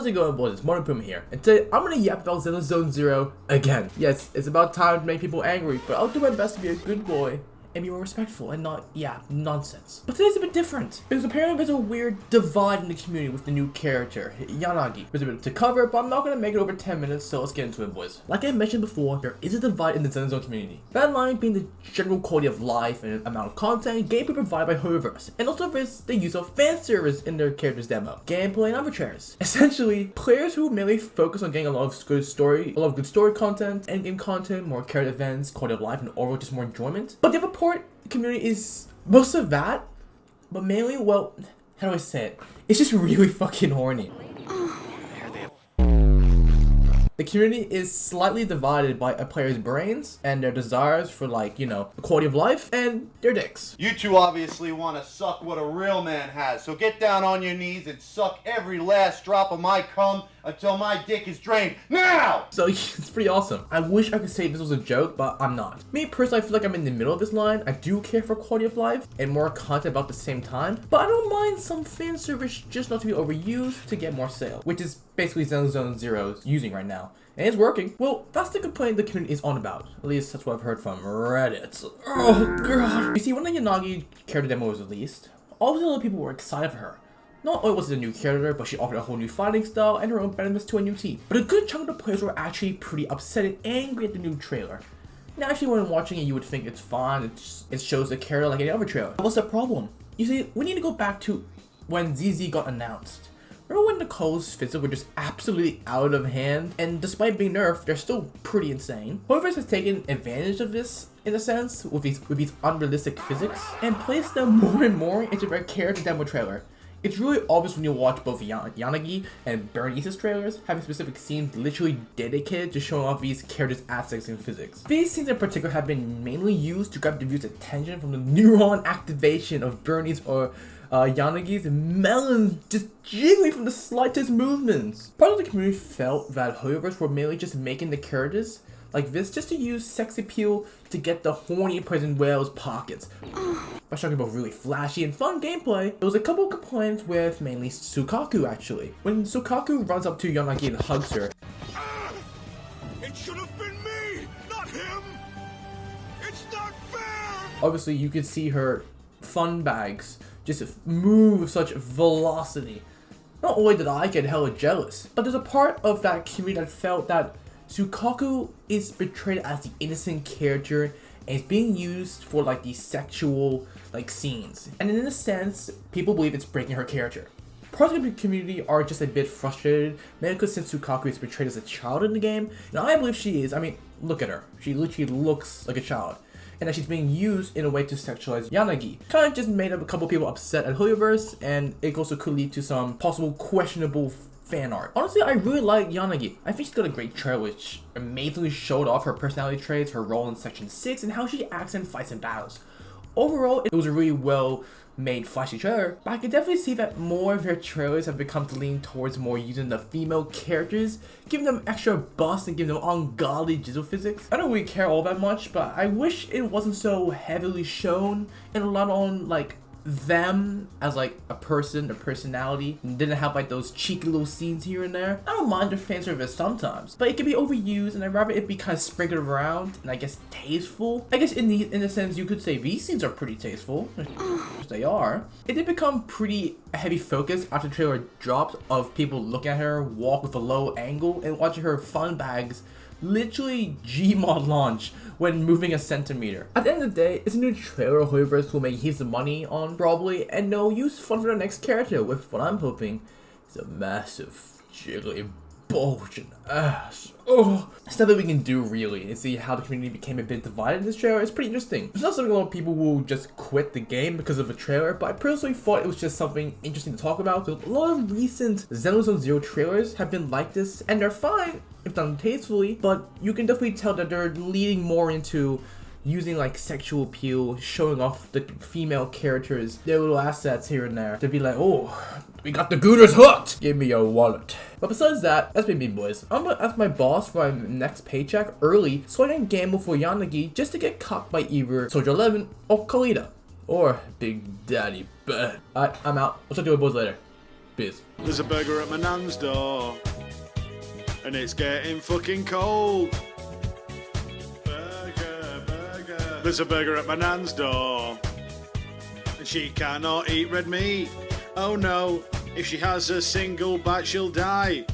How's it going, boys? It's Monopooma here, and today I'm gonna yap about Zone Zero again. Yes, it's about time to make people angry, but I'll do my best to be a good boy and be more respectful and not, nonsense. But today's a bit different, because apparently there's a weird divide in the community with the new character, Yanagi. There's a bit to cover, but I'm not gonna make it over 10 minutes, so let's get into it, boys. Like I mentioned before, there is a divide in the Zone community. That line being the general quality of life and amount of content gameplay provided by Hoyoverse, and also there's the use of fan service in their character's demo, gameplay and arbitraries. Essentially, players who mainly focus on getting a lot of good story content, endgame content, more character events, quality of life, and overall just more enjoyment. But the other part community is most of that, but mainly, well, how do I say it? It's just really fucking horny. The community is slightly divided by a player's brains and their desires for, like, you know, the quality of life and their dicks. You two obviously want to suck what a real man has, so get down on your knees and suck every last drop of my cum until my dick is drained, now! So it's pretty awesome. I wish I could say this was a joke, but I'm not. Me personally, I feel like I'm in the middle of this line. I do care for quality of life and more content about the same time, but I don't mind some fan service just not to be overused to get more sales, which is basically Zone Zero's using right now. And it's working. Well, that's the complaint the community is on about. At least that's what I've heard from Reddit. Oh god. You see, when the Yanagi character demo was released, all the other people were excited for her. Not only was it a new character, but she offered a whole new fighting style and her own benefits to a new team. But a good chunk of the players were actually pretty upset and angry at the new trailer. Naturally, when watching it, you would think it's fun, it shows the character like any other trailer. But what's the problem? You see, we need to go back to when ZZ got announced. Remember when Nicole's physics were just absolutely out of hand, and despite being nerfed, they're still pretty insane. Hoyoverse has taken advantage of this, in a sense, with these unrealistic physics, and placed them more and more into their character demo trailer. It's really obvious when you watch both Yanagi and Bernice's trailers, having specific scenes literally dedicated to showing off these characters' aspects and physics. These scenes in particular have been mainly used to grab the viewer's attention from the neuron activation of Bernice or Yanagi's melons just jiggling from the slightest movements. Part of the community felt that Hoyoverse were mainly just making the characters like this just to use sex appeal to get the horny prison whale's pockets. By talking about really flashy and fun gameplay, there was a couple of complaints with mainly Sukaku actually. When Sukaku runs up to Yanagi and hugs her, it should have been me, not him! It's not fair! obviously you could see her fun bags just move with such velocity. Not only did I get hella jealous, but there's a part of that community that felt that Sukaku is portrayed as the innocent character and is being used for like these sexual like scenes. And in a sense, people believe it's breaking her character. Parts of the community are just a bit frustrated, mainly because since Sukaku is portrayed as a child in the game, and I believe she is. I mean, look at her. She literally looks like a child. And that she's being used in a way to sexualize Yanagi. Kind of just made up a couple people upset at Hoyoverse, and it also could lead to some possible questionable fan art. Honestly, I really like Yanagi. I think she's got a great trailer which amazingly showed off her personality traits, her role in Section 6, and how she acts in fights and battles. Overall, it was a really well made flashy trailer, but I can definitely see that more of their trailers have become to lean towards more using the female characters, giving them extra bust and giving them ungodly jizzle physics. I don't really care all that much, but I wish it wasn't so heavily shown and a lot on like them as like a person, a personality, and didn't have like those cheeky little scenes here and there. I don't mind their fan service sometimes, but it can be overused, and I'd rather it be kind of sprinkled around and I guess tasteful. I guess in a sense you could say these scenes are pretty tasteful. They are. It did become pretty heavy focus after the trailer dropped of people looking at her walk with a low angle and watching her fun bags literally Gmod launch when moving a centimeter. At the end of the day, it's a new trailer Hoyoverse will make heaps of money on probably, and they'll use fun for their next character with what I'm hoping is a massive jiggly bulging ass. Oh, stuff that we can do really and see how the community became a bit divided in this trailer. It's pretty interesting. It's not something a lot of people will just quit the game because of a trailer, but I personally thought it was just something interesting to talk about because a lot of recent Zone Zero trailers have been like this, and they're fine if done tastefully, but you can definitely tell that they're leading more into using like sexual appeal, showing off the female characters, their little assets here and there to be like, oh, we got the gooners hooked! Give me your wallet. But besides that, that's been me, boys. I'm gonna ask my boss for my next paycheck early so I can gamble for Yanagi just to get caught by either Soldier 11 or Kalita. Or Big Daddy Ben. Alright, I'm out. I'll talk to you boys later. Peace. Peace. There's a burger at my nan's door, and it's getting fucking cold. Burger. There's a burger at my nan's door, and she cannot eat red meat. Oh no, if she has a single bite, she'll die.